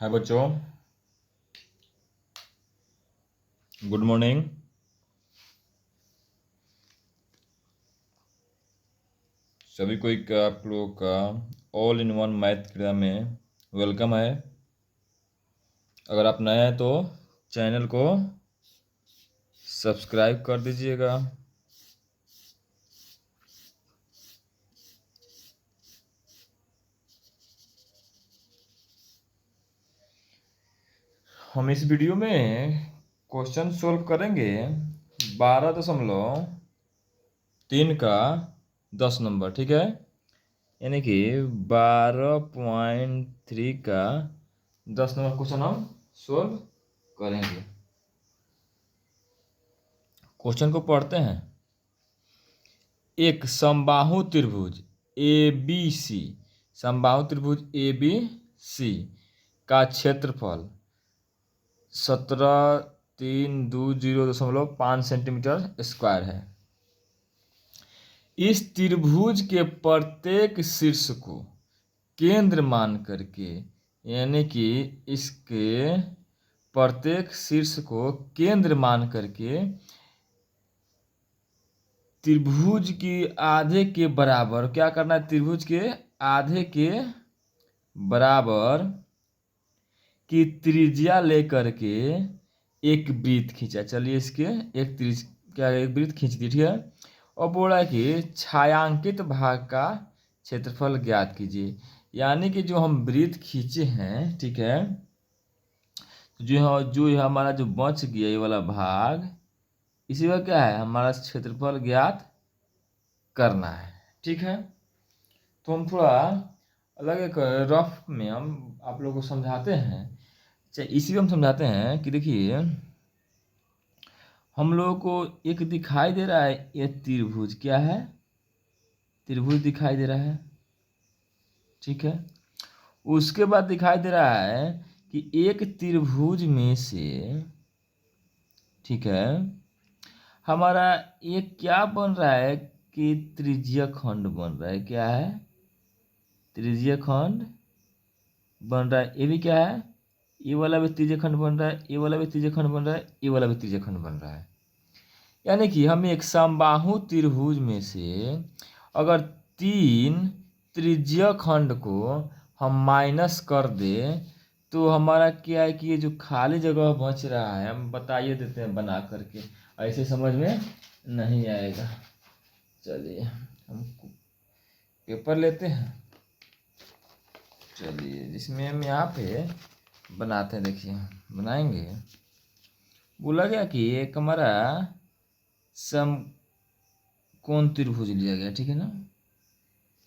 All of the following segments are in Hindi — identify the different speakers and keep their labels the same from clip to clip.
Speaker 1: हाय बच्चों, गुड मॉर्निंग। सभी को एक आप लोगों का ऑल इन वन मैथ क्रिया में वेलकम है। अगर आप नए हैं तो चैनल को सब्सक्राइब कर दीजिएगा। हम इस वीडियो में क्वेश्चन सोल्व करेंगे 12.3 का 10 नंबर, ठीक है। यानी कि 12.3 का 10 नंबर क्वेश्चन हम सोल्व करेंगे। क्वेश्चन को पढ़ते हैं। एक समबाहु त्रिभुज ए बी सी, समबाहु त्रिभुज ए बी सी का क्षेत्रफल 17,320.5 सेंटीमीटर स्क्वायर है। इस त्रिभुज के प्रत्येक शीर्ष को केंद्र मान करके, यानी कि इसके प्रत्येक शीर्ष को केंद्र मान करके त्रिभुज की आधे के बराबर क्या करना है, त्रिभुज के आधे के बराबर की त्रिज्या लेकर के एक वृत्त खींचा। चलिए इसके एक वृत्त खींच दी, ठीक है। और बोला कि छायांकित भाग का क्षेत्रफल ज्ञात कीजिए। यानी कि जो हम वृत्त खींचे हैं, ठीक है, जो हमारा जो बच गया ये वाला भाग, इसी का क्या है, हमारा क्षेत्रफल ज्ञात करना है, ठीक है। तो हम थोड़ा अलग एक रफ में हम आप लोगों को समझाते हैं। इसी में हम समझाते हैं कि देखिए, हम लोगों को एक दिखाई दे रहा है, ये त्रिभुज क्या है, त्रिभुज दिखाई दे रहा है, ठीक है। उसके बाद दिखाई दे रहा है कि एक त्रिभुज में से, ठीक है, हमारा ये क्या बन रहा है कि त्रिज्यीय खंड बन रहा है। क्या है, त्रिज्यीय खंड बन रहा है। ये भी क्या है, ये वाला भी त्रिज्यीय खंड बन रहा है, ये वाला भी त्रिज्यीय खंड बन रहा है, ये वाला भी त्रिज्यीय खंड बन रहा है। यानी कि हम एक समबाहु त्रिभुज में से अगर 3 त्रिज्यीय खंड को हम माइनस कर दे तो हमारा क्या है कि ये जो खाली जगह बच रहा है, हम बताइए देते हैं बना करके, ऐसे समझ में नहीं आएगा। चलिए हम पेपर लेते हैं, चलिए जिसमें हम यहाँ पे बनाते हैं। देखिए बनाएंगे। बोला गया कि एक हमारा समकोण त्रिभुज लिया गया, ठीक है ना।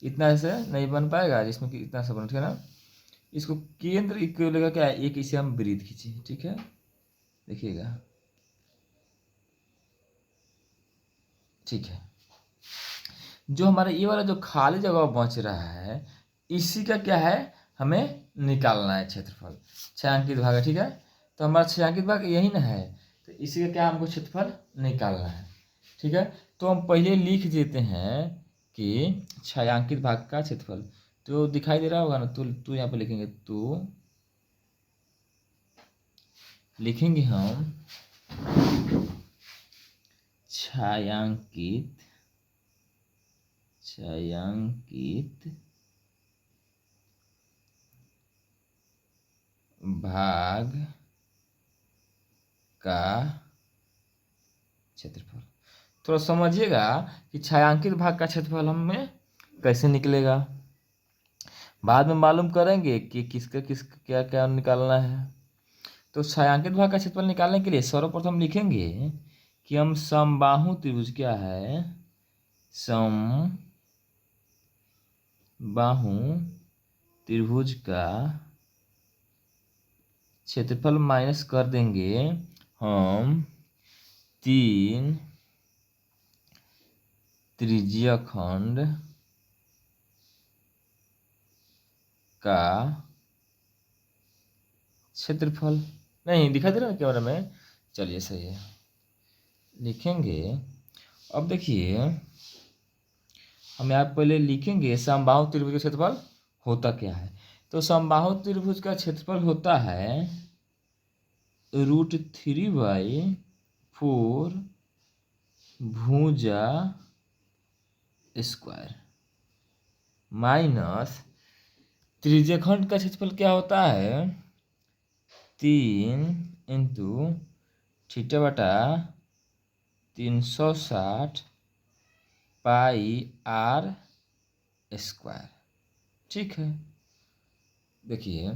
Speaker 1: इतना से नहीं बन पाएगा जिसमें कि इतना सा बना, ठीक है ना। इसको केंद्र को लेगा क्या है, एक इसे हम वृत्त खींचे, ठीक है। देखिएगा, ठीक है। जो हमारा ये वाला जो खाली जगह बच रहा है, इसी का क्या है, हमें निकालना है क्षेत्रफल। छायांकित भाग है, ठीक है। तो हमारा छायांकित भाग यही ना है, तो इसी का क्या हमको क्षेत्रफल निकालना है, ठीक है। तो हम पहले लिख देते हैं कि छायांकित भाग का क्षेत्रफल, तो दिखाई दे रहा होगा ना, तो यहाँ पर लिखेंगे, तो लिखेंगे हम छायांकित भाग का क्षेत्रफल। थोड़ा समझिएगा कि छायांकित भाग का क्षेत्रफल हमें कैसे निकलेगा। बाद में मालूम करेंगे कि किसका क्या क्या निकालना है। तो छायांकित भाग का क्षेत्रफल निकालने के लिए सर्वप्रथम लिखेंगे कि हम समबाहु त्रिभुज क्या है, समबाहु त्रिभुज का क्षेत्रफल माइनस कर देंगे हम 3 त्रिज्यीय खंड का क्षेत्रफल। नहीं दिखाई दे रहा है कैमरा में, चलिए सही है, लिखेंगे। अब देखिए, हम यहाँ पहले लिखेंगे समबाहु त्रिभुज का क्षेत्रफल होता क्या है। तो समबाहु त्रिभुज का क्षेत्रफल होता है √3/4 भुजा स्क्वायर माइनस त्रिज्यखंड का क्षेत्रफल क्या होता है 3 इंटू थीटा बटा 360 पाई r स्क्वायर। ठीक है, देखिए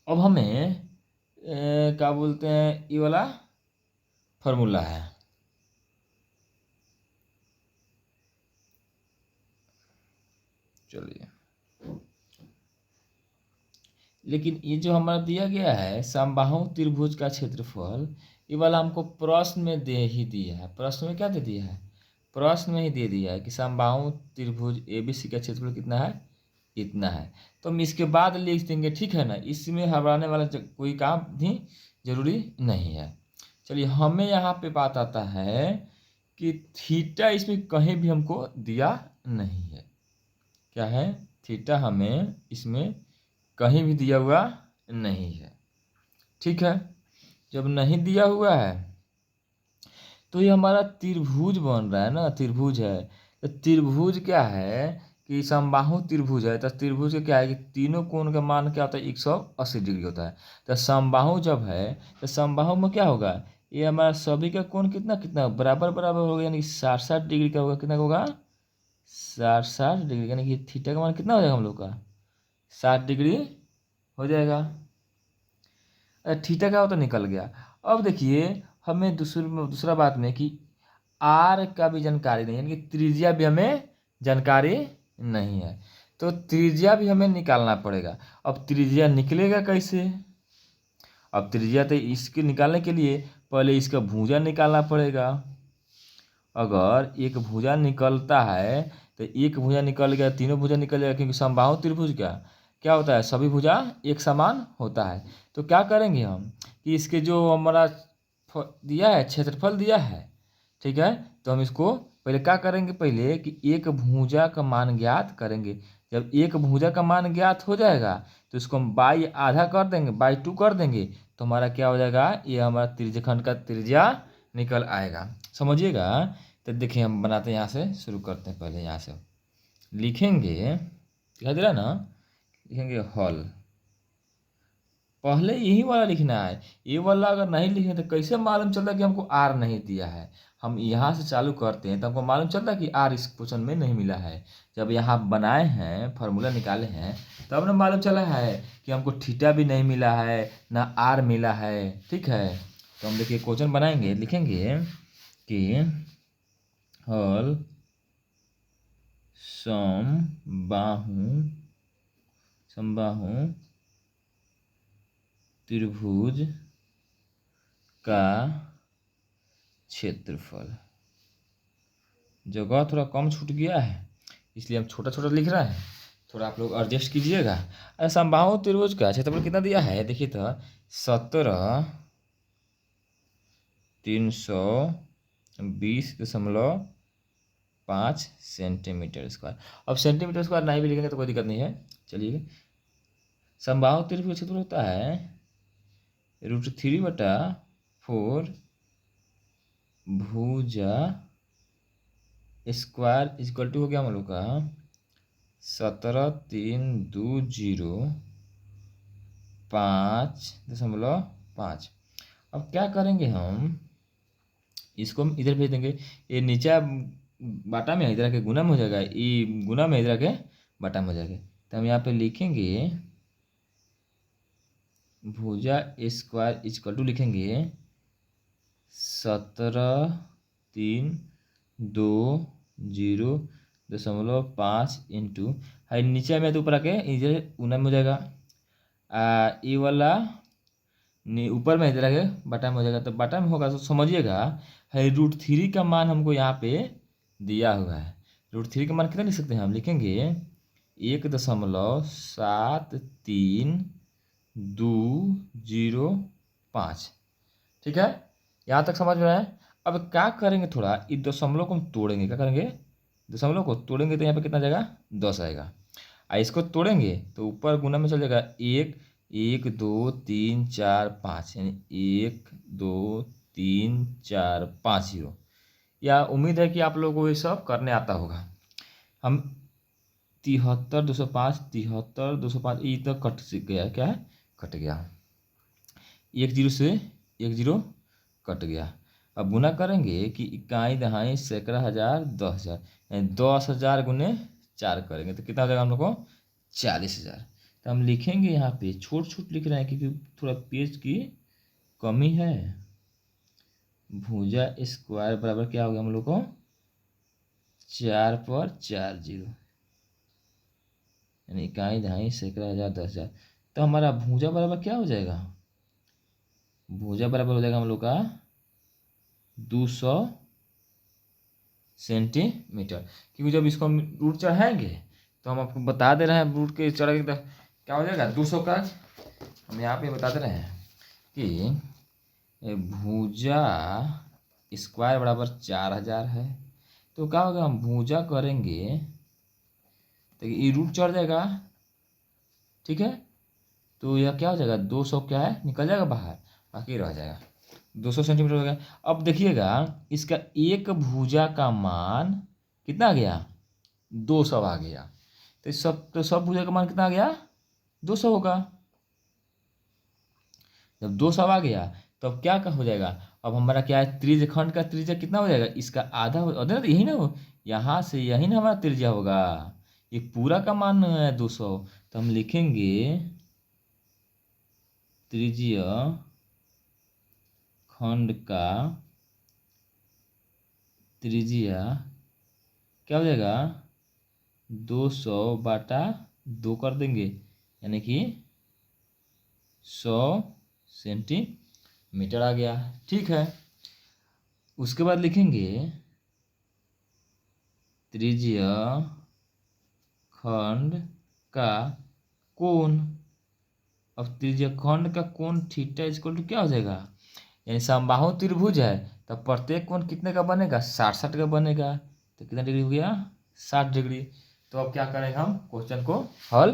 Speaker 1: अब हमें क्या बोलते हैं, ये वाला फॉर्मूला है, चलिए, लेकिन ये जो हमारा दिया गया है समबाहु त्रिभुज का क्षेत्रफल, ये वाला हमको प्रश्न में दे ही दिया है। प्रश्न में क्या दे दिया है, प्रश्न में ही दे दिया है कि समबाहु त्रिभुज ABC का क्षेत्रफल कितना है, इतना है। तो हम इसके बाद लिख देंगे, ठीक है ना, इसमें घबराने वाला कोई काम भी जरूरी नहीं है। चलिए, हमें यहाँ पे बात आता है कि थीटा इसमें कहीं भी हमको दिया नहीं है। क्या है, थीटा हमें इसमें कहीं भी दिया हुआ नहीं है। ठीक है, जब नहीं दिया हुआ है तो ये हमारा त्रिभुज बन रहा है ना, त्रिभुज है। तो त्रिभुज क्या है कि समबाहु त्रिभुज है, तो त्रिभुज का क्या है कि तीनों कोण का मान क्या होता है 180 डिग्री होता है। तो समबाहु जब है तो समबाहु में क्या होगा, ये हमारा सभी का कोण कितना कितना बराबर बराबर होगा, यानी कि 60 डिग्री का होगा। कितना होगा, 60 डिग्री, यानी कि थीटा का मान कितना हो जाएगा हम लोग का 60 डिग्री हो जाएगा। थीटा का होता निकल गया। अब देखिए हमें दूसरा बात में कि आर का भी जानकारी नहीं है, यानी कि त्रिज्या भी हमें जानकारी नहीं है। तो त्रिज्या भी हमें निकालना पड़ेगा। अब त्रिज्या निकलेगा कैसे, अब त्रिज्या तो इसके निकालने के लिए पहले इसका भुजा निकालना पड़ेगा। अगर एक भुजा निकलता है तो एक भुजा निकल गया, तीनों भुजा निकल जाएगा, क्योंकि समबाहु त्रिभुज का क्या होता है, सभी भुजा एक समान होता है। तो क्या करेंगे हम कि इसके जो हमारा दिया है क्षेत्रफल दिया है, ठीक है, तो हम इसको पहले क्या करेंगे, पहले कि एक भुजा का मान ज्ञात करेंगे। जब एक भुजा का मान ज्ञात हो जाएगा तो इसको हम बाई आधा कर देंगे, बाई 2 कर देंगे, तो हमारा क्या हो जाएगा, ये हमारा त्रिज्यखंड का त्रिज्या निकल आएगा। समझिएगा। तो देखिए हम बनाते हैं, यहाँ से शुरू करते हैं। पहले यहाँ से लिखेंगे, दिखाई दे रहा है ना, लिखेंगे हॉल। पहले यही वाला लिखना है, ये वाला अगर नहीं लिखे तो कैसे मालूम चलता कि हमको आर नहीं दिया है। हम यहाँ से चालू करते हैं तो हमको मालूम चलता कि आर इस क्वेश्चन में नहीं मिला है। जब यहाँ बनाए हैं, फार्मूला निकाले हैं, तब ना मालूम चला है कि हमको थीटा भी नहीं मिला है ना आर मिला है। ठीक है, तो हम देखिए क्वेश्चन बनाएंगे, लिखेंगे कि हल समबाहु त्रिभुज का क्षेत्रफल। जगह थोड़ा कम छूट गया है इसलिए हम छोटा छोटा लिख रहे हैं, थोड़ा आप लोग एडजस्ट कीजिएगा। समबाहु त्रिभुज का क्षेत्रफल कितना दिया है, देखिए तो 17,320.5 सेंटीमीटर स्क्वायर। अब सेंटीमीटर स्क्वायर नहीं भी लिखेंगे तो कोई दिक्कत नहीं है। चलिए, समबाहु त्रिभुज का क्षेत्रफल होता है √3/4 भुजा स्क्वायर इक्वल टू हो गया हम लोग का 17,320.5.5। अब क्या करेंगे हम, इसको हम इधर भेज देंगे, ये नीचे बाटा में इधर के गुना में हो जाएगा, ये गुना में इधर के बाटा में हो जाएगा। तो हम यहाँ पे लिखेंगे भुजा स्क्वायर इक्वल टू लिखेंगे 17,320.5 इंटू है नीचे में तो ऊपर आके इधर गुना में हो जाएगा, ये वाला ऊपर में इधर आके बटा में हो जाएगा। तो बटा में होगा तो समझिएगा है √3 का मान हमको यहाँ पे दिया हुआ है। √3 का मान कितना लिख सकते हैं, हम लिखेंगे 1.325। ठीक है, यहाँ तक समझ में आया। अब क्या करेंगे, थोड़ा इस दशमलव को हम तोड़ेंगे। क्या करेंगे, दशमलव को तोड़ेंगे तो यहाँ पे कितना जाएगा, 10 आएगा। इसको तोड़ेंगे तो ऊपर गुना में चल जाएगा, एक, एक, दो, तीन, चार, पाँच, यानी 1, 2, 3, 4, 5 जीरो। या उम्मीद है कि आप लोगों को ये सब करने आता होगा। हम 73, 205, 73, 205 ये तो कट गया, क्या है, कट गया, 1 जीरो से 1 जीरो कट गया। अब गुना करेंगे कि इकाई, दहाई, सैकड़ा, हज़ार, 10,000, यानी 10,000 गुने 4 करेंगे तो कितना हो जाएगा हम लोग को, 40,000। तो हम लिखेंगे यहाँ पे, छोट छोट लिख रहे हैं क्योंकि थोड़ा पेज की कमी है। भुजा स्क्वायर बराबर क्या हो गया हम लोग को, 4 पर 4 जीरो, यानी इकाई, दहाई, सैकड़ा, हज़ार, 10,000। तो हमारा भुजा बराबर क्या हो जाएगा, भुजा बराबर हो जाएगा हम लोग का 200 सेंटीमीटर। क्योंकि जब इसको हम रूट चढ़ाएंगे तो हम आपको बता दे रहे हैं रूट के चढ़ाएंगे तो क्या हो जाएगा 200 का। हम यहाँ पे बता दे रहे हैं कि भुजा स्क्वायर बराबर 4,000 है। तो क्या होगा, हम भुजा करेंगे तो ये रूट चढ़ जाएगा, ठीक है। तो यह क्या हो जाएगा, 200 क्या है, निकल जाएगा बाहर, बाकी रह जाएगा 200 सेंटीमीटर हो गया। अब देखिएगा इसका एक भुजा का मान कितना आ गया, 200 आ गया। तो सब भुजा का मान कितना आ गया, 200 होगा। जब 200 आ गया तो अब क्या हो जाएगा, अब हमारा क्या है, त्रिज्य, खंड का त्रिज्या कितना हो जाएगा, इसका आधा यही ना हो, यहाँ से यही ना हमारा त्रिज्या होगा। ये पूरा का मान है 200, तो हम लिखेंगे त्रिज्य खंड का त्रिज्या क्या हो जाएगा, 200 बाटा 2 कर देंगे, यानी कि 100 सेंटीमीटर आ गया, ठीक है। उसके बाद लिखेंगे त्रिज्य खंड का कोण। अब त्रिज्य खंड का कोण थीटा इक्वल टू क्या हो जाएगा, यानी समबाहु त्रिभुज है तो प्रत्येक कोण कितने का बनेगा, 60 का बनेगा। तो कितना डिग्री हो गया, 60 डिग्री। तो अब क्या करेंगे, हम क्वेश्चन को हल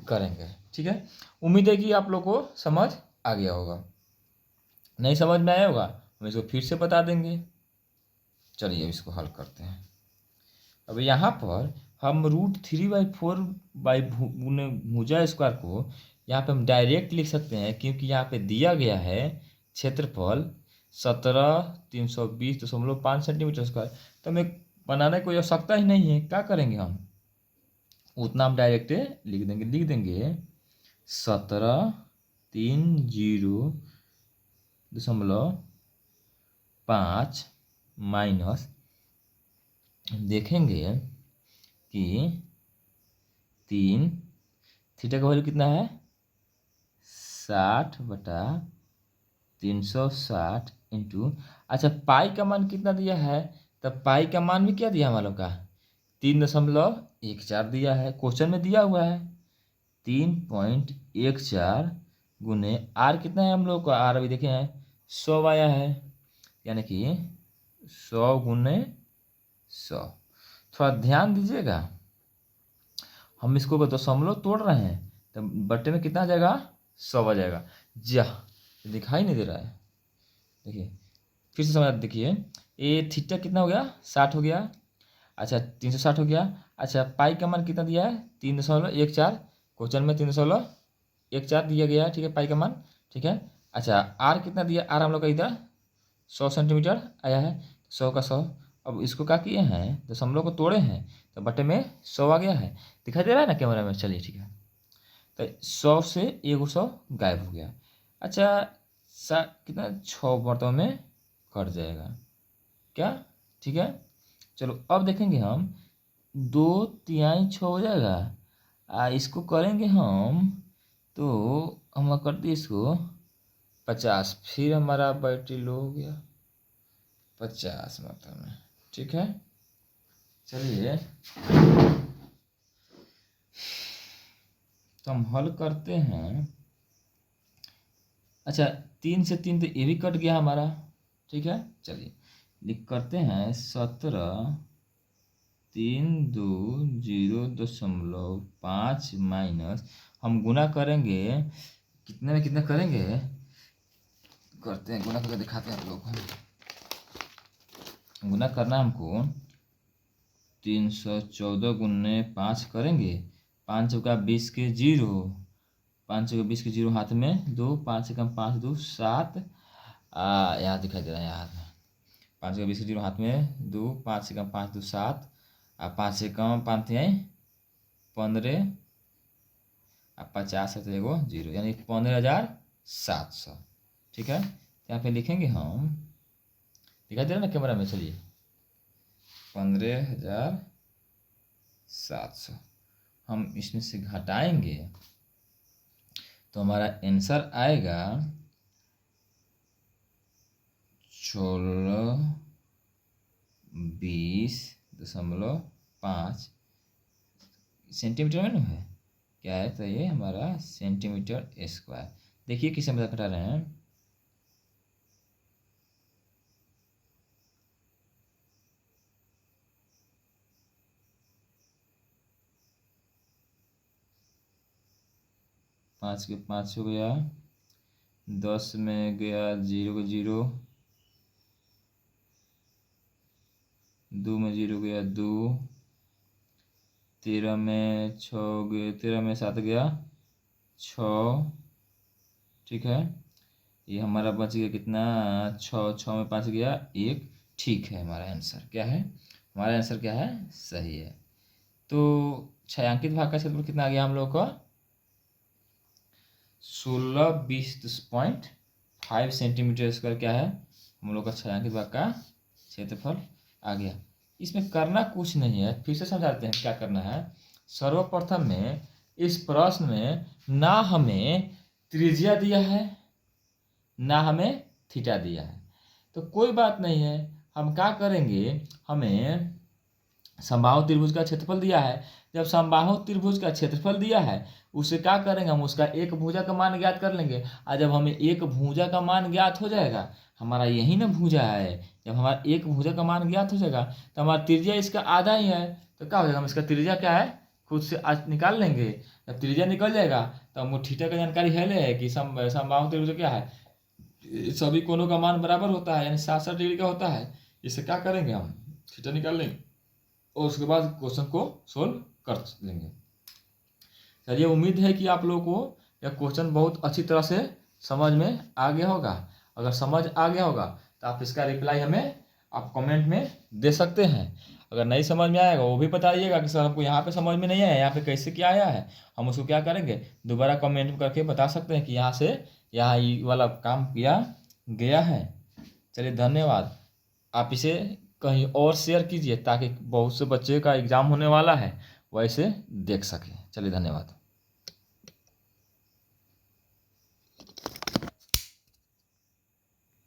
Speaker 1: करेंगे, ठीक है। उम्मीद है कि आप लोग को समझ आ गया होगा, नहीं समझ में आया होगा हम इसको फिर से बता देंगे। चलिए अब इसको हल करते हैं। अब यहाँ पर हम √3/4 भुजा स्क्वायर को यहाँ पे हम डायरेक्ट लिख सकते हैं, क्योंकि यहाँ पे दिया गया है क्षेत्रफल 17,320.5 सेंटीमीटर स्क्वायर। तो हमें बनाने की कोई आवश्यकता ही नहीं है। क्या करेंगे हम, उतना हम डायरेक्ट लिख देंगे 17,320.5 माइनस, देखेंगे कि 3, थीटा का वैल्यू कितना है, 60/360 इंटू, अच्छा पाई का मान कितना दिया है, तब पाई का मान भी क्या दिया हम लोग का, 3.14 दिया है, क्वेश्चन में दिया हुआ है 3.14 गुने आर कितना है हम लोग का, आर अभी देखे हैं 100 आया है, यानी कि 100 गुने 100। थोड़ा ध्यान दीजिएगा, हम इसको दशमलव तोड़ रहे हैं तो बट्टे में कितना आ जाएगा, 100 आ जाएगा। जा दिखाई नहीं दे रहा है, देखिए फिर से समझ, देखिए ये थीटा कितना हो गया, 60 हो गया, अच्छा 360 हो गया। अच्छा पाई का मान कितना दिया है, 3.14, क्वेश्चन में 3.14 दिया गया है, ठीक है, पाई का मान, ठीक है। अच्छा आर कितना दिया, आर हम लोग का इधर 100 सेंटीमीटर आया है, 100 का 100। अब इसको क्या किए हैं, दशमलव को तोड़े हैं तो बटे में 100 आ गया है, दिखाई दे रहा है ना कैमरा में, चलिए ठीक है। तो 100 से 100 गायब हो गया। अच्छा कितना, 6 बर्तनों में कट जाएगा क्या, ठीक है। चलो अब देखेंगे हम 2/3 हो जाएगा, इसको करेंगे हम तो हम कर दिए इसको 50, फिर हमारा बैटरी लो हो गया 50 मतलब में, ठीक है। चलिए तो हम हल करते हैं। अच्छा 3 से 3 तो ये भी कट गया हमारा, ठीक है। चलिए लिख करते हैं 17 320.5 माइनस, हम गुना करेंगे कितने में कितना करेंगे, करते हैं गुना करके दिखाते हैं आप लोग को। गुना करना हमको 314 गुने 5 करेंगे, 5 चौका 20 के 0, 5 चौका 20 के 0 हाथ में 2, 5 से कम 5 2 7, यहाँ दिखाई दे रहा है यहाँ 5 चौका 20 के 0 हाथ में 2, 5 से कम 5 2 7, 5 से कम 5 है 15, 50 है तो एगो 0, यानी 15,700। ठीक है, यहाँ पे लिखेंगे हम, दिखाई दे रहा है ना कैमरा में, चलिए 15,700 हम इसमें से घटाएंगे तो हमारा आंसर आएगा 1620.5 सेंटीमीटर में ना है क्या है, तो ये हमारा सेंटीमीटर स्क्वायर। देखिए किस हम घटा रहे हैं, पाँच के 5 हो गया, 10 में गया 0 का 0, 2 में 0 गया 2, 13 में 6 गया, 13 में 7 गया 6। ठीक है, ये हमारा बच गया कितना, 6, 6 में 5 गया 1। ठीक है, हमारा आंसर क्या है, हमारा आंसर क्या है, सही है। तो छायांकित भाग का क्षेत्रफल कितना आ गया हम लोग का, 1620.5 सेंटीमीटर स्क्वायर क्या है हम लोग का छायांकित भाग का क्षेत्रफल आ गया। इसमें करना कुछ नहीं है, फिर से समझाते हैं क्या करना है। सर्वप्रथम में इस प्रश्न में ना हमें त्रिज्या दिया है ना हमें थीटा दिया है, तो कोई बात नहीं है, हम क्या करेंगे, हमें समबाहु त्रिभुज का क्षेत्रफल दिया है। जब समबाहु त्रिभुज का क्षेत्रफल दिया है उसे क्या करेंगे, हम उसका एक भुजा का मान ज्ञात कर लेंगे। और जब हमें एक भुजा का मान ज्ञात हो जाएगा, हमारा यही ना भुजा है, जब हमारा एक भुजा का मान ज्ञात हो जाएगा तो हमारा त्रिज्या इसका आधा ही है, तो क्या हो जाएगा, हम इसका त्रिज्या क्या है खुद से आज निकाल लेंगे। जब त्रिज्या निकल जाएगा तो हमको थीटा का जानकारी है ले कि समबाहु त्रिभुज क्या है, सभी कोणों का मान बराबर होता है, यानी 60 डिग्री का होता है। इसे क्या करेंगे, हम थीटा निकाल लेंगे और उसके बाद क्वेश्चन को सोल्व कर लेंगे। चलिए, उम्मीद है कि आप लोगों को यह क्वेश्चन बहुत अच्छी तरह से समझ में आ गया होगा। अगर समझ आ गया होगा तो आप इसका रिप्लाई हमें आप कमेंट में दे सकते हैं। अगर नहीं समझ में आएगा वो भी बताइएगा कि सर हमको यहाँ पे समझ में नहीं आया, यहाँ पे कैसे क्या आया है, हम उसको क्या करेंगे दोबारा कमेंट करके बता सकते हैं कि यहाँ से यहाँ ये वाला काम किया गया है। चलिए, धन्यवाद। आप इसे कहीं और शेयर कीजिए ताकि बहुत से बच्चे का एग्ज़ाम होने वाला है, वैसे देख सकें। चलिए, धन्यवाद।